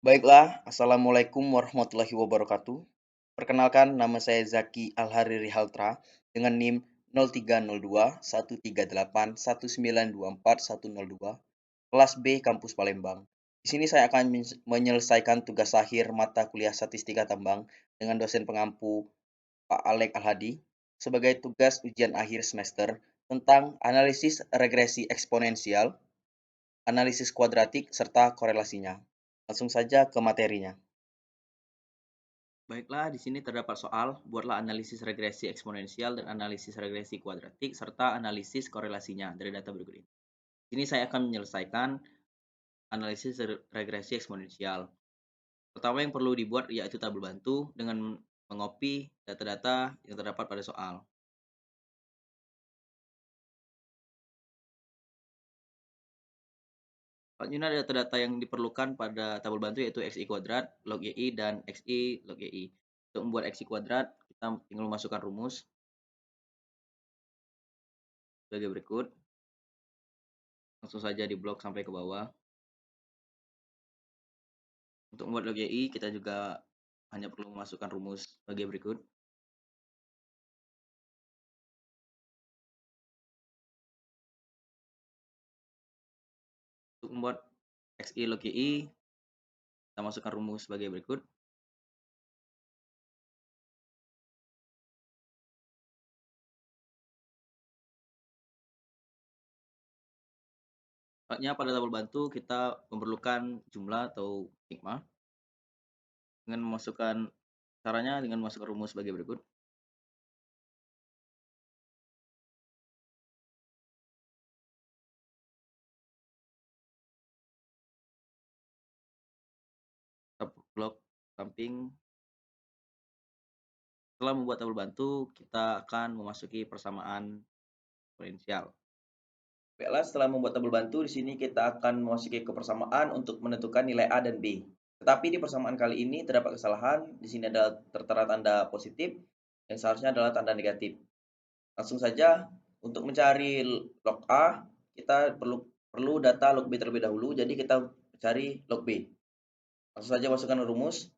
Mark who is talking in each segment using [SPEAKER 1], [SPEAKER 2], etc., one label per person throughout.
[SPEAKER 1] Baiklah, Assalamualaikum warahmatullahi wabarakatuh. Perkenalkan, nama saya Zaki Alhariri Haltra dengan NIM 0302 138 1924 102, kelas B Kampus Palembang. Di sini saya akan menyelesaikan tugas akhir mata kuliah Statistika Tambang dengan dosen pengampu Pak Alek Alhadi sebagai tugas ujian akhir semester tentang analisis regresi eksponensial, analisis kuadratik, serta korelasinya. Langsung saja ke materinya. Baiklah, di sini terdapat soal, buatlah analisis regresi eksponensial dan analisis regresi kuadratik serta analisis korelasinya dari data berikut ini. Ini saya akan menyelesaikan analisis regresi eksponensial. Pertama yang perlu dibuat yaitu tabel bantu dengan mengopi data-data yang terdapat pada soal. Selanjutnya data-data yang diperlukan pada tabel bantu yaitu xi kuadrat, log y, dan xi log y. Untuk membuat xi kuadrat, kita tinggal memasukkan rumus sebagai berikut. Langsung saja di blok sampai ke bawah. Untuk membuat log y, kita juga hanya perlu memasukkan rumus sebagai berikut. Untuk membuat xi log y, kita masukkan rumus sebagai berikut. Selanjutnya pada tabel bantu kita memerlukan jumlah atau sigma dengan memasukkan caranya dengan memasukkan rumus sebagai berikut. Blok samping. Setelah membuat tabel bantu, kita akan memasuki persamaan eksponensial. Baiklah, setelah membuat tabel bantu, di sini kita akan memasuki ke persamaan untuk menentukan nilai A dan B. Tetapi di persamaan kali ini terdapat kesalahan. Di sini ada tertera tanda positif yang seharusnya adalah tanda negatif. Langsung saja, untuk mencari log A, kita perlu data log B terlebih dahulu. Jadi kita cari log B. Langsung saja masukkan rumus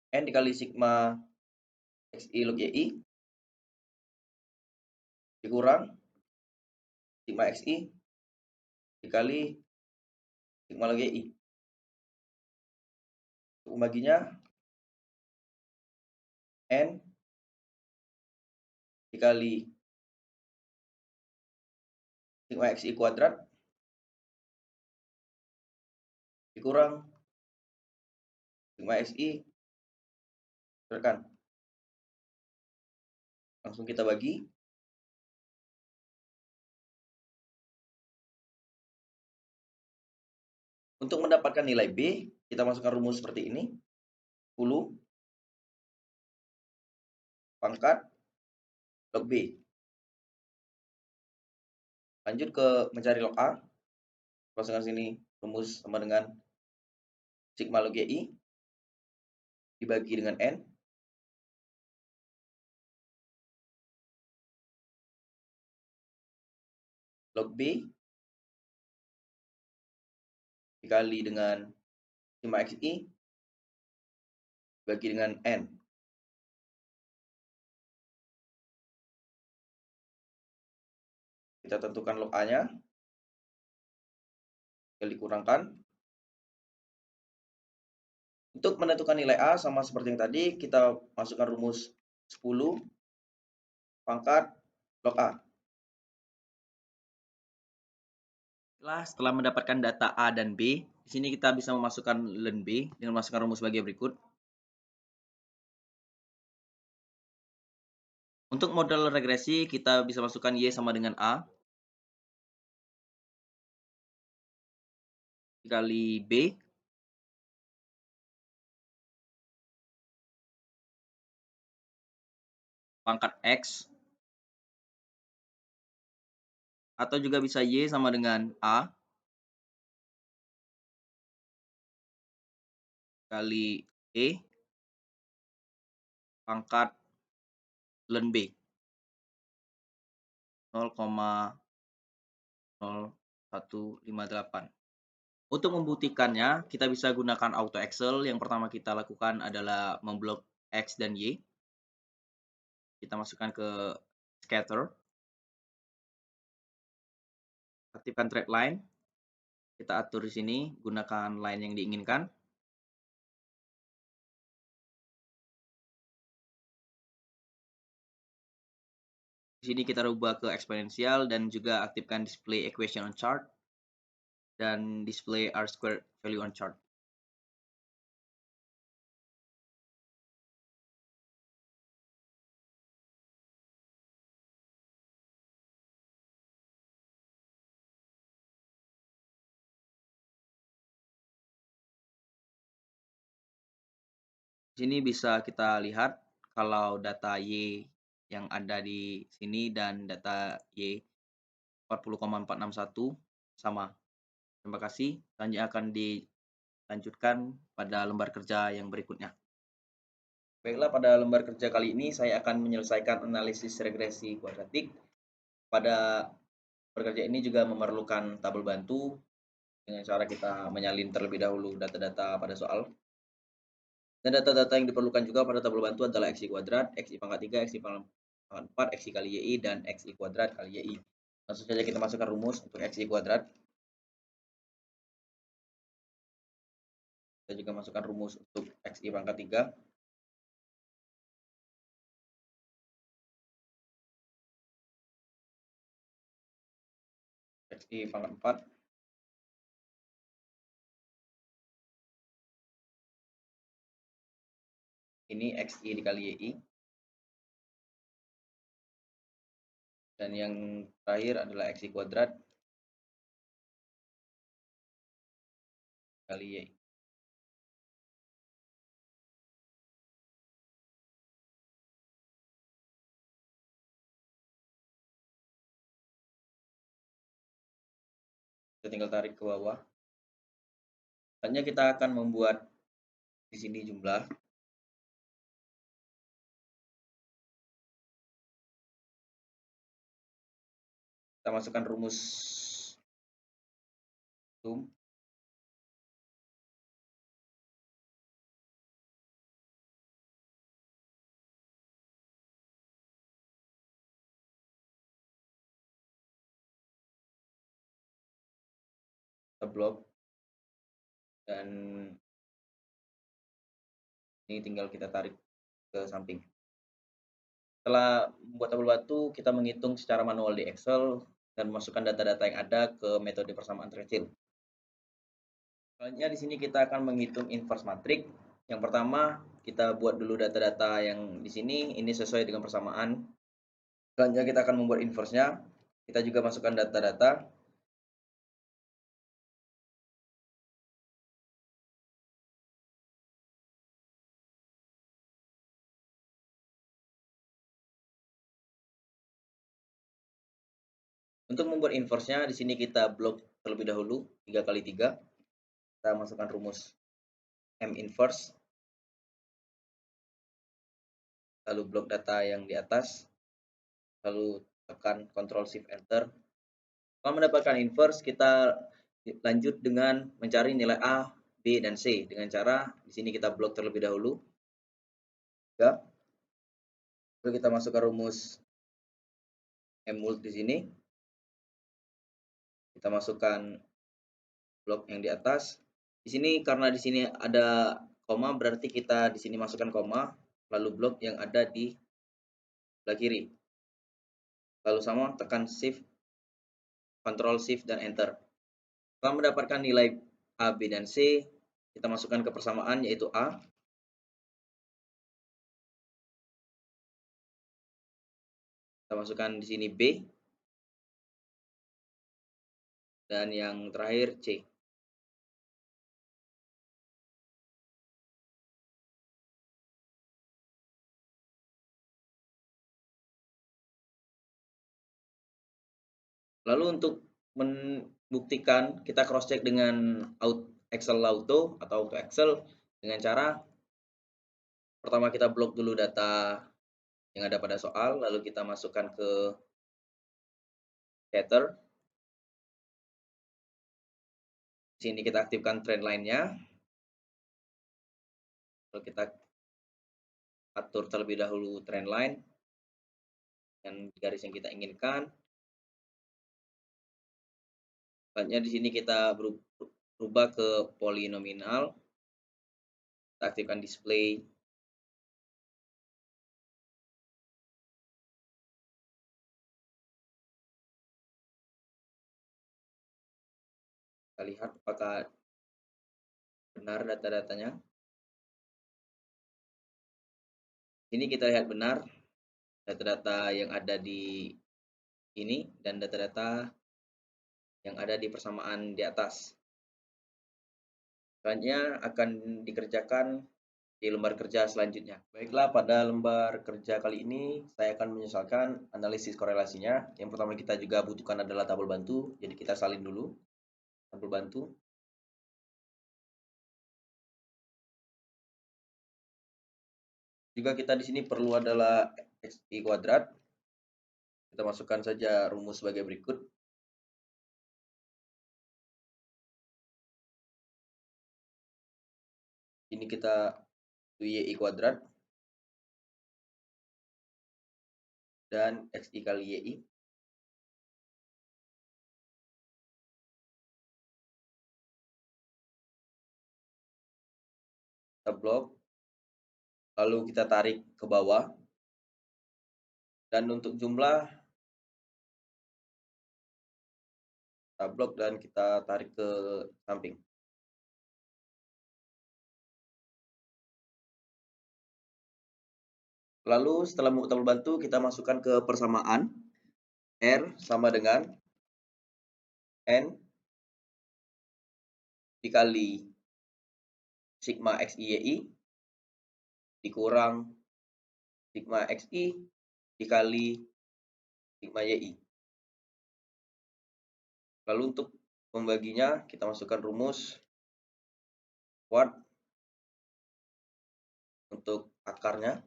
[SPEAKER 1] N dikali sigma XI log YI dikurang sigma XI dikali sigma log YI. Untuk membaginya, N dikali sigma XI kuadrat dikurang sigma XI tekan. Langsung kita bagi. Untuk mendapatkan nilai B, kita masukkan rumus seperti ini. 10 pangkat log B. Lanjut ke mencari log A. Masukkan sini rumus sama dengan sigma log YI dibagi dengan N. Log B dikali dengan sigma XI dibagi dengan N. Kita tentukan log A-nya. Dikurangkan. Untuk menentukan nilai A sama seperti yang tadi, kita masukkan rumus 10 pangkat log A. Setelah mendapatkan data A dan B, di sini kita bisa memasukkan len B dengan memasukkan rumus sebagai berikut. Untuk model regresi, kita bisa masukkan Y sama dengan A dikali B pangkat X, atau juga bisa Y sama dengan A kali E pangkat len B 0,0158. Untuk membuktikannya, kita bisa gunakan Auto Excel. Yang pertama kita lakukan adalah memblok X dan Y. Kita masukkan ke scatter, aktifkan thread line, kita atur di sini, gunakan line yang diinginkan. Di sini kita rubah ke eksponensial dan juga aktifkan display equation on chart dan display R squared value on chart. Di sini bisa kita lihat kalau data Y yang ada di sini dan data Y 40,461 sama. Terima kasih. Selanjutnya akan dilanjutkan pada lembar kerja yang berikutnya. Baiklah, pada lembar kerja kali ini saya akan menyelesaikan analisis regresi kuadratik. Pada lembar kerja ini juga memerlukan tabel bantu dengan cara kita menyalin terlebih dahulu data-data pada soal. Dan data-data yang diperlukan juga pada tabel bantu adalah XI kuadrat, XI pangkat 3, XI pangkat 4, XI kali YI, dan XI kuadrat kali YI. Langsung saja kita masukkan rumus untuk XI kuadrat. Kita juga masukkan rumus untuk XI pangkat 3. XI pangkat 4. Ini XI dikali YI. Dan yang terakhir adalah XI kuadrat kali YI. Kita tinggal tarik ke bawah. Selanjutnya kita akan membuat di sini jumlah. Kita masukkan rumus sum. Kita blok. Dan ini tinggal kita tarik ke samping. Setelah membuat tabel batu, kita menghitung secara manual di Excel dan memasukkan data-data yang ada ke metode persamaan terkecil. Selanjutnya di sini kita akan menghitung inverse matrik. Yang pertama, kita buat dulu data-data yang di sini, ini sesuai dengan persamaan. Selanjutnya kita akan membuat inverse-nya. Kita juga masukkan data-data. Untuk membuat inverse-nya, di sini kita blok terlebih dahulu 3 kali 3. Kita masukkan rumus M inverse. Lalu blok data yang di atas. Lalu tekan Ctrl Shift Enter. Setelah mendapatkan inverse, kita lanjut dengan mencari nilai A, B, dan C dengan cara di sini kita blok terlebih dahulu. Ya. Lalu kita masukkan rumus M-mult di sini. Kita masukkan blok yang di atas. Di sini karena di sini ada koma, berarti kita di sini masukkan koma, lalu blok yang ada di sebelah kiri. Lalu sama tekan Shift, Ctrl Shift dan Enter. Setelah mendapatkan nilai A, B, dan C, kita masukkan ke persamaan yaitu A. Kita masukkan di sini B. Dan yang terakhir C. Lalu untuk membuktikan, kita cross check dengan Excel Auto atau Auto Excel dengan cara pertama kita blok dulu data yang ada pada soal, lalu kita masukkan ke scatter. Di sini kita aktifkan trend line-nya. Lalu kita atur terlebih dahulu trend line dan garis yang kita inginkan. Selanjutnya di sini kita berubah ke polinominal. Kita aktifkan display. Kita lihat apakah benar data-datanya. Ini kita lihat benar data-data yang ada di ini dan data-data yang ada di persamaan di atas. Selanjutnya akan dikerjakan di lembar kerja selanjutnya. Baiklah, pada lembar kerja kali ini saya akan menyesalkan analisis korelasinya. Yang pertama kita juga butuhkan adalah tabel bantu, jadi kita salin dulu tabel bantu. Juga kita di sini perlu adalah XI kuadrat. Kita masukkan saja rumus sebagai berikut. Ini kita YI kuadrat dan XI kali YI. Kita blok, lalu kita tarik ke bawah. Dan untuk jumlah, kita blok dan kita tarik ke samping. Lalu setelah membuat tabel bantu, kita masukkan ke persamaan. R sama dengan N dikali sigma XI dikurang sigma XI dikali sigma YI. Lalu untuk membaginya, kita masukkan rumus kuad untuk akarnya.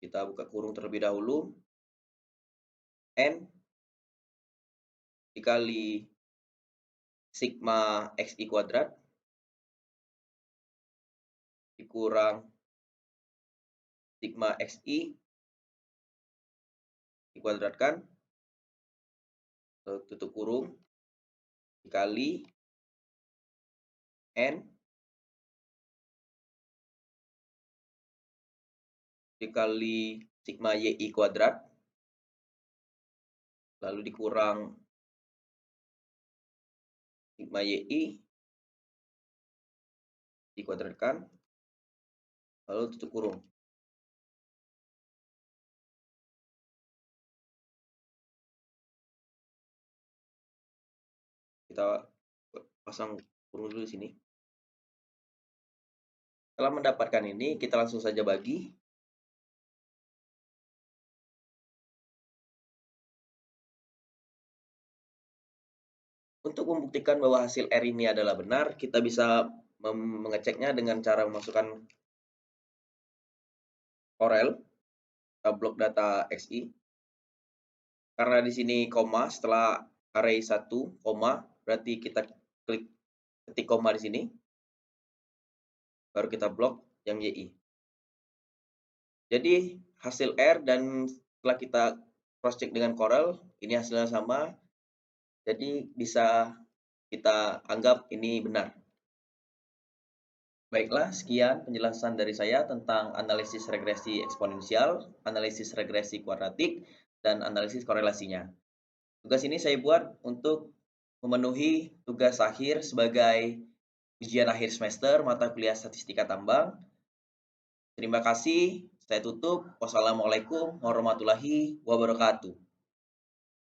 [SPEAKER 1] Kita buka kurung terlebih dahulu. N dikali sigma XI kuadrat dikurang sigma XI dikuadratkan, tutup kurung, dikali N dikali sigma YI kuadrat, lalu dikurang sigma YI dikuadratkan, lalu tutup kurung. Kita pasang kurung dulu di sini. Setelah mendapatkan ini, kita langsung saja bagi. Untuk membuktikan bahwa hasil R ini adalah benar, kita bisa mengeceknya dengan cara memasukkan Corel, blok data XI. Karena di sini koma setelah array 1, koma, berarti kita klik ketik koma di sini, baru kita blok yang YI. Jadi hasil R dan setelah kita cross check dengan Corel, ini hasilnya sama. Jadi bisa kita anggap ini benar. Baiklah, sekian penjelasan dari saya tentang analisis regresi eksponensial, analisis regresi kuadratik, dan analisis korelasinya. Tugas ini saya buat untuk memenuhi tugas akhir sebagai ujian akhir semester mata kuliah statistika tambang. Terima kasih, saya tutup. Wassalamualaikum warahmatullahi wabarakatuh.